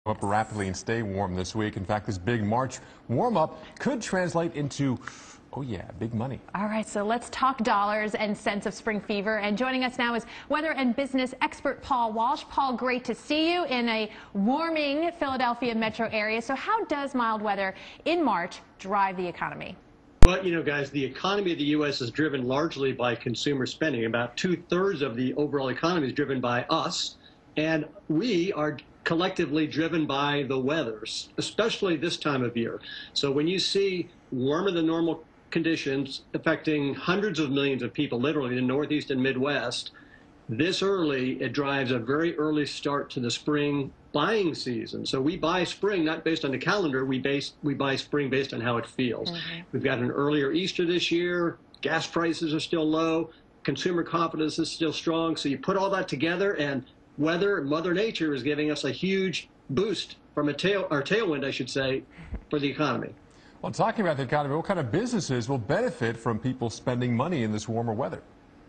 Up rapidly and stay warm this week. In fact, this big March warm-up could translate into, oh yeah, big money. All right, so let's talk dollars and sense of spring fever. And joining us now is weather and business expert Paul Walsh. Paul, great to see you in a warming Philadelphia metro area. So how does mild weather in March drive the economy? Well, you know, guys, the economy of the U.S. is driven largely by consumer spending. About 2/3 of the overall economy is driven by us, and we are collectively driven by the weather, especially this time of year. So when you see warmer than normal conditions affecting hundreds of millions of people, literally in the Northeast and Midwest, this early, it drives a very early start to the spring buying season. So we buy spring not based on the calendar, we buy spring based on how it feels. We've got an earlier Easter this year, gas prices are still low, consumer confidence is still strong. So you put all that together, and Mother Nature is giving us a huge boost from a tailwind, I should say, for the economy. Well, talking about the economy, what kind of businesses will benefit from people spending money in this warmer weather?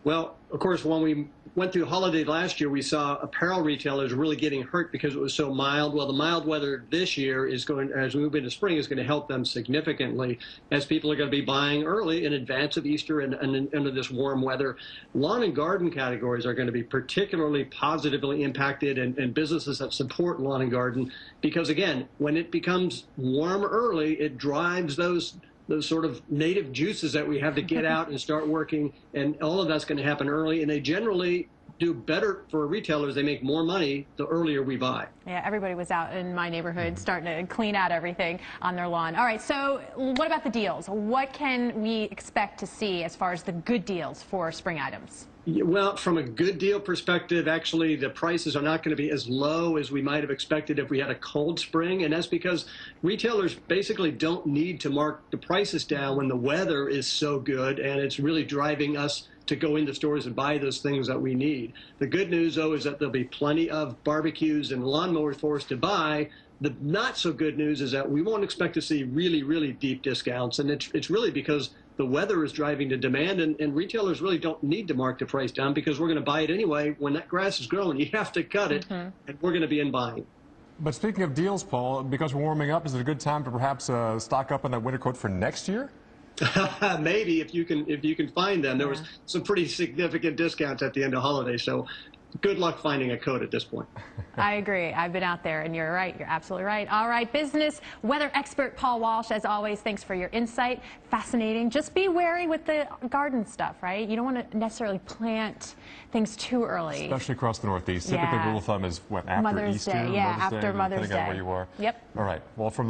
Well, of course, when we went through holiday last year, we saw apparel retailers really getting hurt because it was so mild. Well, the mild weather this year is going, as we move into spring, is going to help them significantly, as people are going to be buying early in advance of Easter and into this warm weather. Lawn and garden categories are going to be particularly positively impacted, and businesses that support lawn and garden, because again, when it becomes warm early, it drives those sort of native juices that we have to get out and start working, and all of that's going to happen early, and they generally do better for retailers. They make more money the earlier we buy. Yeah, everybody was out in my neighborhood starting to clean out everything on their lawn. All right, so what about the deals? What can we expect to see as far as the good deals for spring items? Well, from a good deal perspective, actually, the prices are not going to be as low as we might have expected if we had a cold spring. And that's because retailers basically don't need to mark the prices down when the weather is so good, and it's really driving us to go into stores and buy those things that we need. The good news, though, is that there'll be plenty of barbecues and lawnmowers for us to buy. The not so good news is that we won't expect to see really, really deep discounts. And it's really because the weather is driving the demand, and retailers really don't need to mark the price down because we're going to buy it anyway. When that grass is growing, you have to cut it, and we're going to be in buying. But speaking of deals, Paul, because we're warming up, is it a good time to perhaps stock up on that winter coat for next year? Maybe if you can find them. There was some pretty significant discounts at the end of holiday, so good luck finding a coat at this point. I agree. I've been out there, and you're right. You're absolutely right. All right, business weather expert Paul Walsh, as always, thanks for your insight. Fascinating. Just be wary with the garden stuff, right? You don't want to necessarily plant things too early. Especially across the Northeast. Typically, the rule of thumb is, what, after Mother's Easter? Day. Yeah, after Mother's Day. Depending on where you are. Yep. All right. Well, from